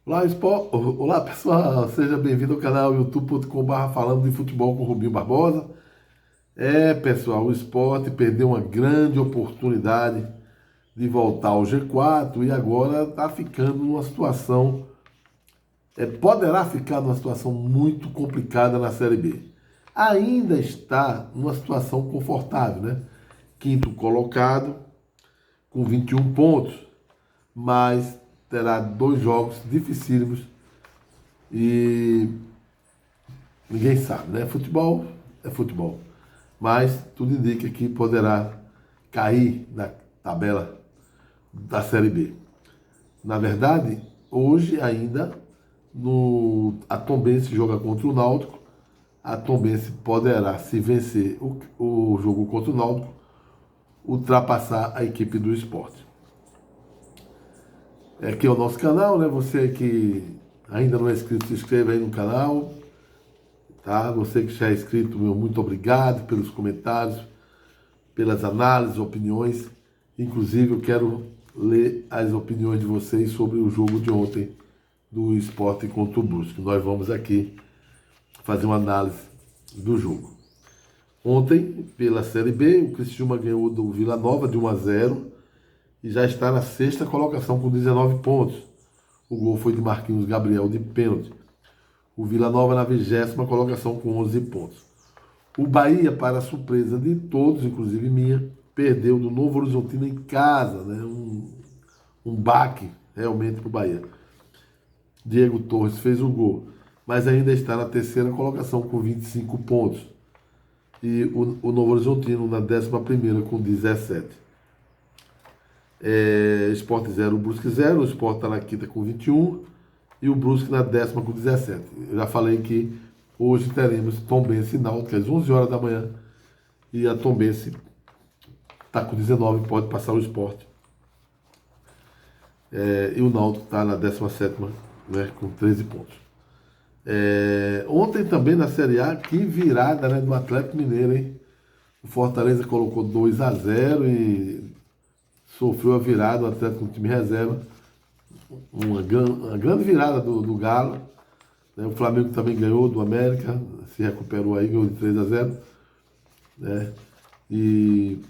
Olá pessoal, seja bem-vindo ao canal youtube.com/, falando de futebol com Rubinho Barbosa. Pessoal, o Sport perdeu uma grande oportunidade de voltar ao G4 e agora está ficando numa situação, poderá ficar numa situação muito complicada na Série B. Ainda está numa situação confortável, né? Quinto colocado com 21 pontos, mas terá dois jogos dificílimos e ninguém sabe, né? Futebol é futebol, mas tudo indica que poderá cair na tabela da Série B. Na verdade, hoje ainda a Tombense joga contra o Náutico. A Tombense poderá, se vencer o jogo contra o Náutico, ultrapassar a equipe do Sport. Aqui é o nosso canal, né? Você que ainda não é inscrito, se inscreva aí no canal, tá? Você que já é inscrito, meu muito obrigado pelos comentários, pelas análises, opiniões. Inclusive, eu quero ler as opiniões de vocês sobre o jogo de ontem do Sport contra o Brusque. Nós vamos aqui fazer uma análise do jogo. Ontem, pela Série B, o Criciúma ganhou do Vila Nova de 1-0 e já está na sexta colocação com 19 pontos. O gol foi de Marquinhos Gabriel de pênalti. O Vila Nova na 20ª colocação com 11 pontos. O Bahia, para a surpresa de todos, inclusive minha, perdeu do Novo Horizontino em casa, né? Um baque realmente para o Bahia. Diego Torres fez o gol, mas ainda está na terceira colocação com 25 pontos. E o Novo Horizontino na 11ª com 17. Sport 0, Brusque 0. O Sport está na quinta com 21 e o Brusque na 10ª com 17. Eu já falei que hoje teremos Tombense e Náutico às 11 horas da manhã e a Tombense está com 19, pode passar o Sport. E o Náutico está na 17ª, né, com 13 pontos. Ontem também na Série A, que virada, né, do Atlético Mineiro, hein? O Fortaleza colocou 2-0 e sofreu a virada, o Atlético com time reserva. Uma grande virada do Galo. Né? O Flamengo também ganhou do América, se recuperou aí, ganhou de 3-0. Né? E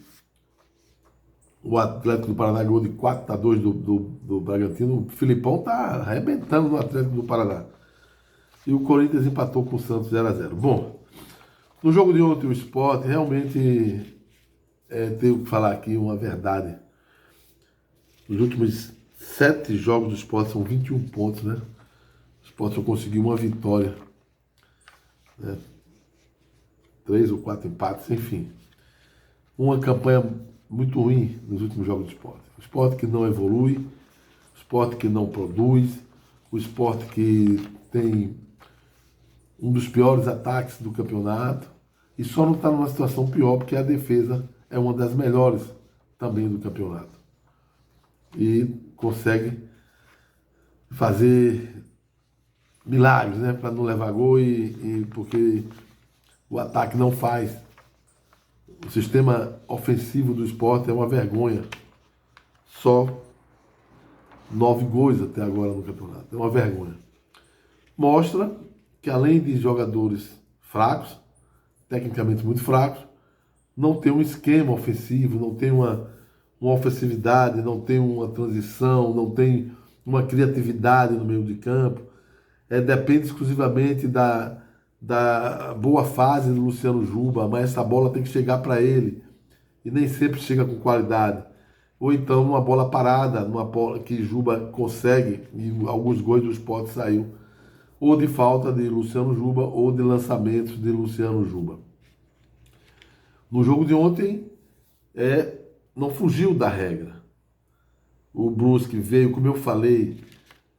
o Atlético do Paraná ganhou de 4-2 do Bragantino. O Filipão tá arrebentando no Atlético do Paraná. E o Corinthians empatou com o Santos 0-0. Bom, no jogo de ontem o Sport realmente tenho que falar aqui uma verdade. Nos últimos 7 jogos do Sport são 21 pontos, né? O Sport só conseguiu uma vitória, né? 3 ou 4 empates, enfim. Uma campanha muito ruim nos últimos jogos do Sport. O Sport que não evolui, o Sport que não produz, o Sport que tem um dos piores ataques do campeonato e só não está numa situação pior porque a defesa é uma das melhores também do campeonato. E consegue fazer milagres, né, para não levar gol e porque o ataque não faz. O sistema ofensivo do Sport é uma vergonha. Só 9 gols até agora no campeonato. É uma vergonha. Mostra que além de jogadores fracos, tecnicamente muito fracos, não tem um esquema ofensivo, não tem uma ofensividade, não tem uma transição, não tem uma criatividade no meio de campo. Depende exclusivamente da boa fase do Luciano Juba, mas essa bola tem que chegar para ele e nem sempre chega com qualidade. Ou então uma bola parada, numa bola que Juba consegue, e alguns gols do Sport saiu, ou de falta de Luciano Juba, ou de lançamentos de Luciano Juba. No jogo de ontem, não fugiu da regra. O Brusque veio, como eu falei,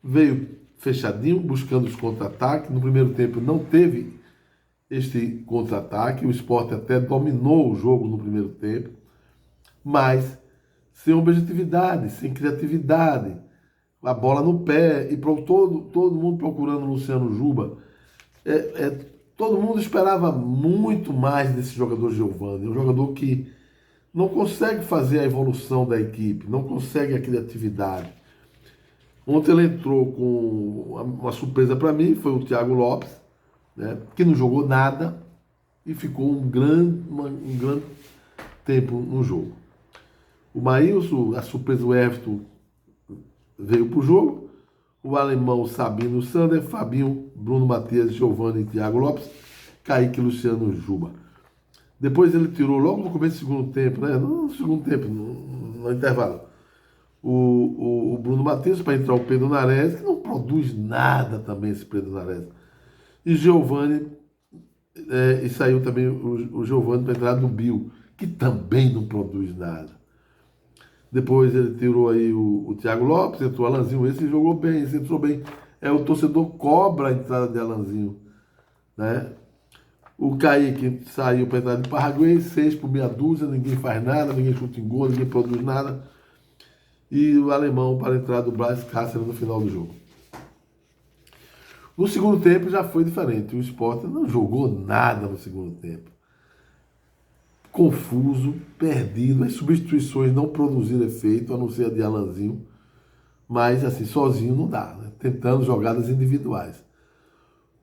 veio fechadinho, buscando os contra-ataques. No primeiro tempo não teve este contra-ataque. O Sport até dominou o jogo no primeiro tempo, mas sem objetividade, sem criatividade. A bola no pé e todo mundo procurando o Luciano Juba. Todo mundo esperava muito mais desse jogador Giovani. É um jogador que não consegue fazer a evolução da equipe, não consegue a criatividade. Ontem ele entrou com uma surpresa para mim, foi o Thiago Lopes, né, que não jogou nada e ficou um grande tempo no jogo. O Maílson, a surpresa do Everton, veio para o jogo. O alemão Sabino Sander, Fabinho, Bruno Matias, Giovani e Thiago Lopes, Kaique e Luciano Juba. Depois ele tirou logo no começo do segundo tempo, né? No segundo tempo, no intervalo. O Bruno Matias para entrar o Pedro Nares, que não produz nada também esse Pedro Nares. E Giovani, e saiu também o Giovani para entrar no Bill, que também não produz nada. Depois ele tirou aí o Thiago Lopes, entrou o Alanzinho, esse jogou bem, esse entrou bem. O torcedor cobra a entrada de Alanzinho, né? O Kaique saiu para entrar de Paraguai, 6 por meia dúzia, ninguém faz nada, ninguém chuta em gol, ninguém produz nada. E o alemão para entrar do Blas Cáceres no final do jogo. No segundo tempo já foi diferente. O Sport não jogou nada no segundo tempo. Confuso, perdido, as substituições não produziram efeito, a não ser a de Alanzinho. Mas assim, sozinho não dá, né? Tentando jogadas individuais.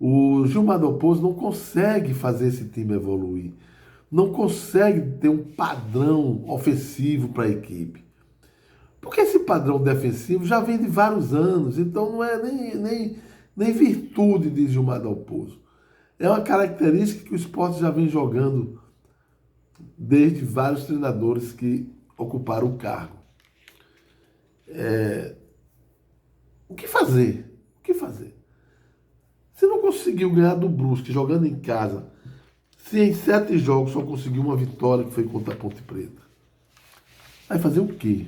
O Gilmar Dalpozo não consegue fazer esse time evoluir. Não consegue ter um padrão ofensivo para a equipe. Porque esse padrão defensivo já vem de vários anos, então não é nem virtude de Gilmar Dalpozo. É uma característica que o Sport já vem jogando desde vários treinadores que ocuparam o cargo. O que fazer? O que fazer? Se não conseguiu ganhar do Brusque jogando em casa, se em 7 jogos só conseguiu uma vitória, que foi contra a Ponte Preta, vai fazer o quê?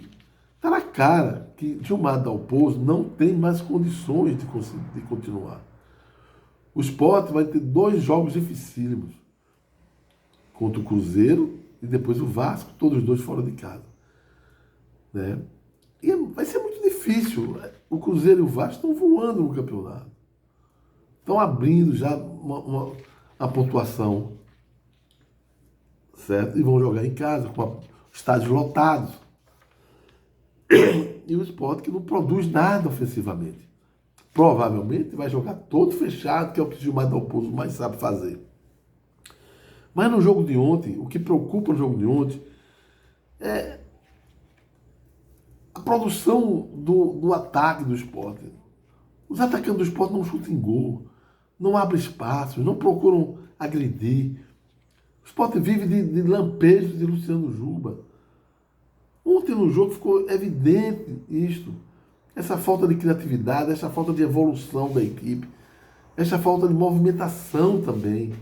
Está na cara que Gilmar Dalpozo não tem mais condições de continuar. O Sport vai ter 2 jogos dificílimos. Contra o Cruzeiro e depois o Vasco, todos os 2 fora de casa. Né? E vai ser muito difícil. O Cruzeiro e o Vasco estão voando no campeonato. Estão abrindo já uma pontuação, certo? E vão jogar em casa, com estádios lotados. E o Sport que não produz nada ofensivamente. Provavelmente vai jogar todo fechado, que é o que o Gilmar Dalpozo mais sabe fazer. Mas no jogo de ontem, o que preocupa no jogo de ontem é a produção do ataque do Sport. Os atacantes do Sport não chutam em gol, não abrem espaços, não procuram agredir. O Sport vive de lampejos de Luciano Juba. Ontem no jogo ficou evidente isto. Essa falta de criatividade, essa falta de evolução da equipe, essa falta de movimentação também.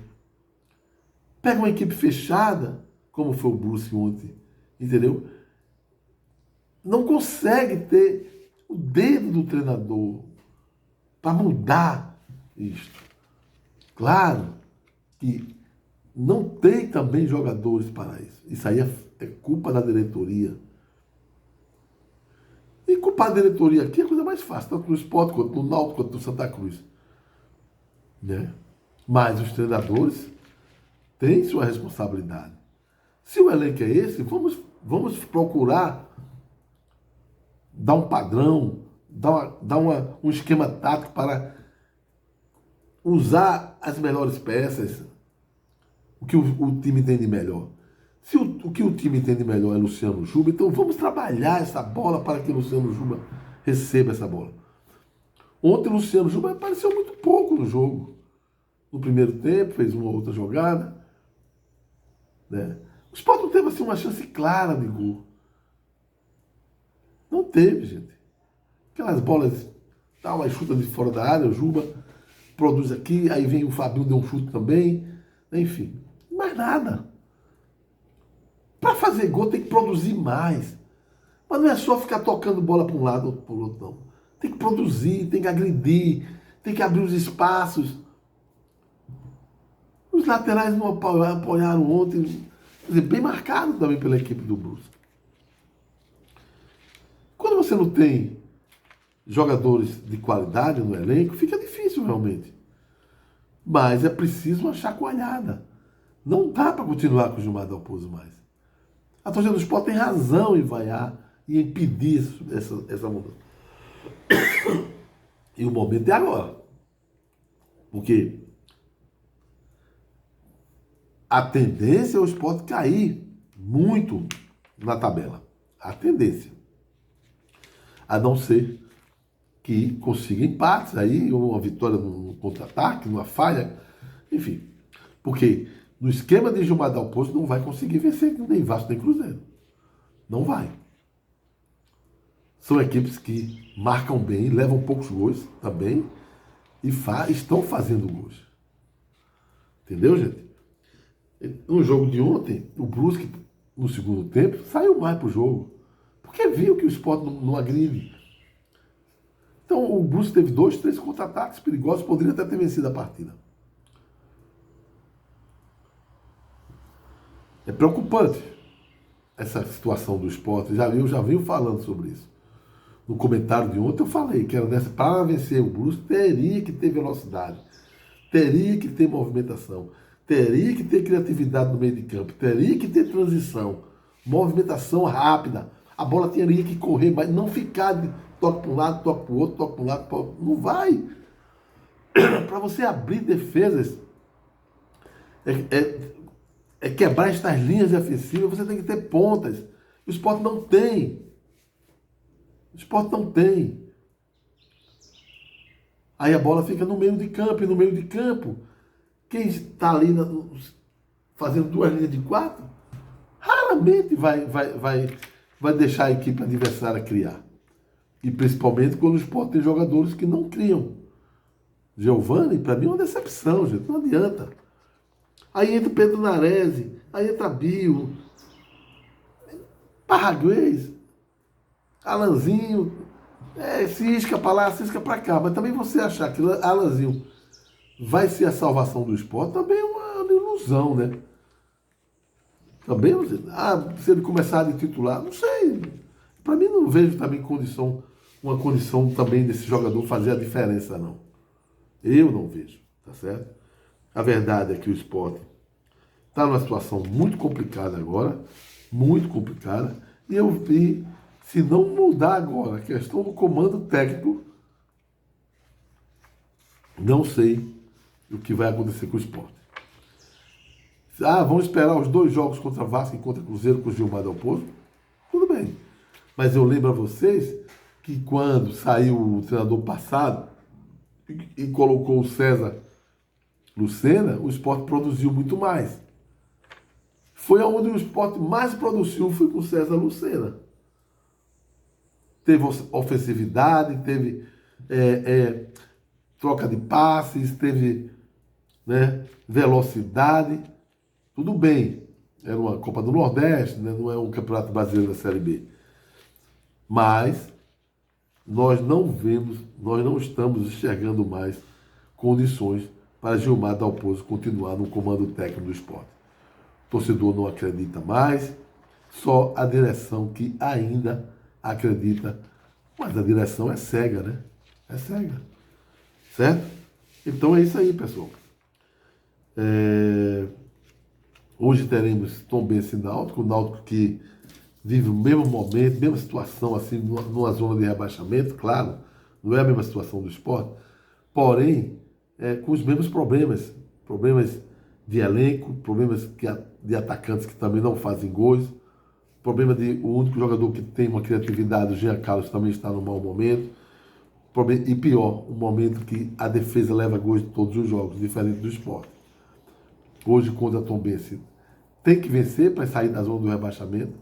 Pega uma equipe fechada, como foi o Brusque ontem, entendeu? Não consegue ter o dedo do treinador para mudar isto. Claro que não tem também jogadores para isso. Isso aí é culpa da diretoria. E culpar a diretoria aqui é a coisa mais fácil, tanto no Sport, quanto no Náutico, quanto no Santa Cruz. Né? Mas os treinadores têm sua responsabilidade. Se o elenco é esse, vamos procurar dar um padrão, dar um esquema tático para usar as melhores peças, o que o time entende melhor. Se o que o time entende melhor é Luciano Juba, então vamos trabalhar essa bola para que Luciano Juba receba essa bola. Ontem o Luciano Juba apareceu muito pouco no jogo. No primeiro tempo, fez uma outra jogada. Né? O Sport não teve assim, uma chance clara de gol. Não teve, gente. Aquelas bolas, dá uma chuta de fora da área, o Juba produz aqui, aí vem o Fabinho, deu um chute também. Enfim, mais nada. Para fazer gol tem que produzir mais. Mas não é só ficar tocando bola para um lado ou para o outro, não. Tem que produzir, tem que agredir, tem que abrir os espaços. Os laterais não apoiaram ontem, quer dizer, bem marcado também pela equipe do Brusque. Quando você não tem jogadores de qualidade no elenco, fica difícil realmente. Mas é preciso uma chacoalhada. Não dá para continuar com o Gilmar Dalpozo mais. A torcida do Sport tem razão em vaiar e impedir essa mudança. E o momento é agora. Porque a tendência é o Sport cair muito na tabela. A tendência. A não ser que consiga empates, aí uma vitória no contra-ataque, numa falha, enfim. Porque no esquema de Gilmar Dalpozo não vai conseguir vencer nem Vasco nem Cruzeiro. Não vai. São equipes que marcam bem, levam poucos gols também e estão fazendo gols. Entendeu, gente? No jogo de ontem, o Brusque, no segundo tempo, saiu mais pro jogo. Porque viu que o Sport não agride. Então o Brusque teve 2, 3 contra-ataques perigosos, poderia até ter vencido a partida. É preocupante essa situação do Sport. Eu já venho falando sobre isso. No comentário de ontem eu falei que era nessa, para vencer o Brusque teria que ter velocidade, teria que ter movimentação, teria que ter criatividade no meio de campo, teria que ter transição, movimentação rápida. A bola teria que correr, mas não ficar de toque para um lado, toque para o outro, toque para um lado, toque para o outro. Não vai. Para você abrir defesas, é quebrar estas linhas defensivas, você tem que ter pontas. O Sport não tem. O Sport não tem. Aí a bola fica no meio de campo, e no meio de campo, quem está ali fazendo 2 linhas de 4, raramente vai deixar a equipe adversária criar. E principalmente quando o Sport tem jogadores que não criam. Giovani, para mim, é uma decepção, gente. Não adianta. Aí entra o Pedro Nares, aí entra Bio, Parraguês, Alanzinho, cisca para lá, cisca para cá. Mas também você achar que Alanzinho vai ser a salvação do Sport também é uma ilusão, né? Também, se ele começar a titular, não sei. Para mim, não vejo também uma condição também desse jogador fazer a diferença, não. Eu não vejo, tá certo? A verdade é que o Sport está numa situação muito complicada agora, muito complicada, e se não mudar agora a questão do comando técnico, não sei o que vai acontecer com o Sport. Vamos esperar os 2 jogos contra Vasco e contra Cruzeiro com o Gilmar Dalpozo? Tudo bem. Mas eu lembro a vocês que quando saiu o treinador passado e colocou o César Lucena, o Sport produziu muito mais. Foi onde o Sport mais produziu, foi com o César Lucena. Teve ofensividade, teve troca de passes, teve velocidade. Tudo bem, era uma Copa do Nordeste, né? Não é um Campeonato Brasileiro da Série B. Mas nós não estamos enxergando mais condições para Gilmar Dalpozo continuar no comando técnico do Sport. O torcedor não acredita mais, só a direção que ainda acredita, mas a direção é cega, né? É cega, certo? Então é isso aí, pessoal. Hoje teremos Tombense e Náutico, o Náutico que vive o mesmo momento, mesma situação, assim, numa zona de rebaixamento, claro, não é a mesma situação do Sport, porém, com os mesmos problemas de elenco, problemas de atacantes que também não fazem gols, problema de o único jogador que tem uma criatividade, o Jean Carlos, também está no mau momento, e pior, um momento que a defesa leva gols de todos os jogos, diferente do Sport. Hoje, contra a Tombense, tem que vencer para sair da zona do rebaixamento,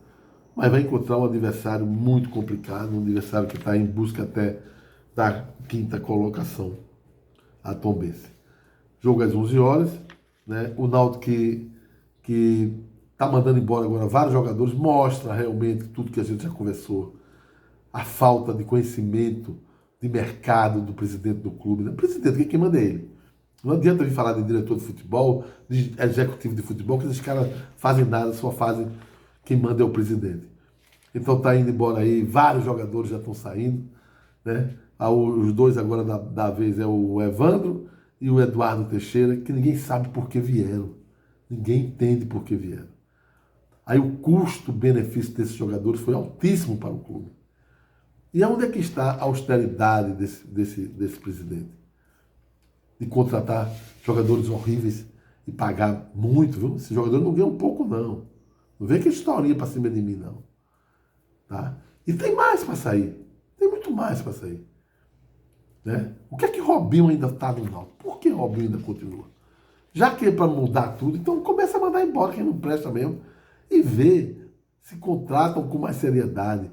mas vai encontrar um adversário muito complicado, um adversário que está em busca até da 5ª colocação, a Tombense. Jogo às 11 horas, né? O Náutico que está mandando embora agora vários jogadores, mostra realmente tudo que a gente já conversou, a falta de conhecimento de mercado do presidente do clube. Né? O presidente, quem manda é ele. Não adianta vir falar de diretor de futebol, de executivo de futebol, que esses caras fazem nada, só fazem, quem manda é o presidente. Então está indo embora aí, vários jogadores já estão saindo, né? Os 2 agora da vez é o Evandro e o Eduardo Teixeira, que ninguém sabe por que vieram. Ninguém entende por que vieram. Aí o custo-benefício desses jogadores foi altíssimo para o clube. E onde é que está a austeridade desse presidente? De contratar jogadores horríveis e pagar muito, viu? Esses jogadores não ganham pouco, não. Não vem que historinha para cima de mim, não. Tá? E tem mais para sair. Tem muito mais para sair. Né? O que é que Robinho ainda está no Náutico? Por que Robinho ainda continua? Já que é para mudar tudo, então começa a mandar embora quem não presta mesmo e vê se contratam com mais seriedade,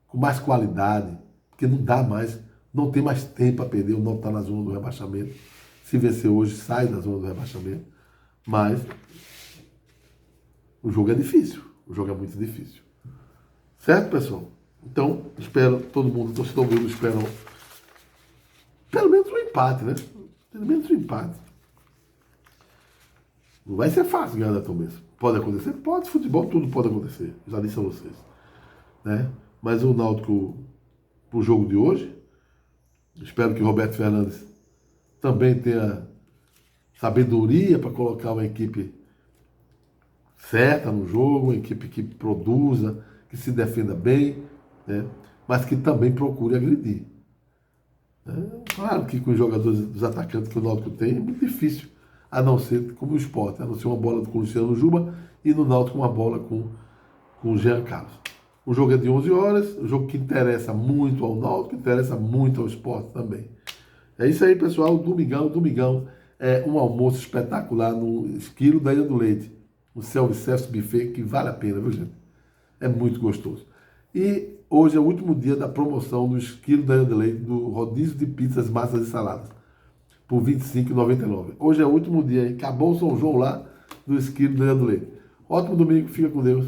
com mais qualidade, porque não dá mais, não tem mais tempo a perder, o Náutico está na zona do rebaixamento. Se vencer hoje, sai da zona do rebaixamento. Mas o jogo é difícil, o jogo é muito difícil. Certo, pessoal? Então, espero, todo mundo, torcedor meu, esperam pelo menos um empate, né? Pelo menos um empate. Não vai ser fácil ganhar da Tombense. Pode acontecer? Pode, futebol tudo pode acontecer. Já disse a vocês. Né? Mas o Náutico, pro jogo de hoje, espero que o Roberto Fernandes também tenha sabedoria para colocar uma equipe certa no jogo, uma equipe que produza, que se defenda bem, né? Mas que também procure agredir. Claro que com os jogadores, os atacantes que o Náutico tem, é muito difícil, a não ser como o Sport, a não ser uma bola com o Luciano Juba e no Náutico uma bola com o Jean Carlos. O jogo é de 11 horas, o jogo que interessa muito ao Náutico, que interessa muito ao Sport também. É isso aí, pessoal. Domingão é um almoço espetacular no Esquilo da Ilha do Leite, o self-service buffet, que vale a pena, viu, gente? É muito gostoso. E hoje é o último dia da promoção do Esquilo da Ilha do Leite, do rodízio de pizzas, massas e saladas, por R$ 25,99. Hoje é o último dia, hein? Acabou o São João lá do Esquilo da Ilha do Leite. Ótimo domingo, fica com Deus.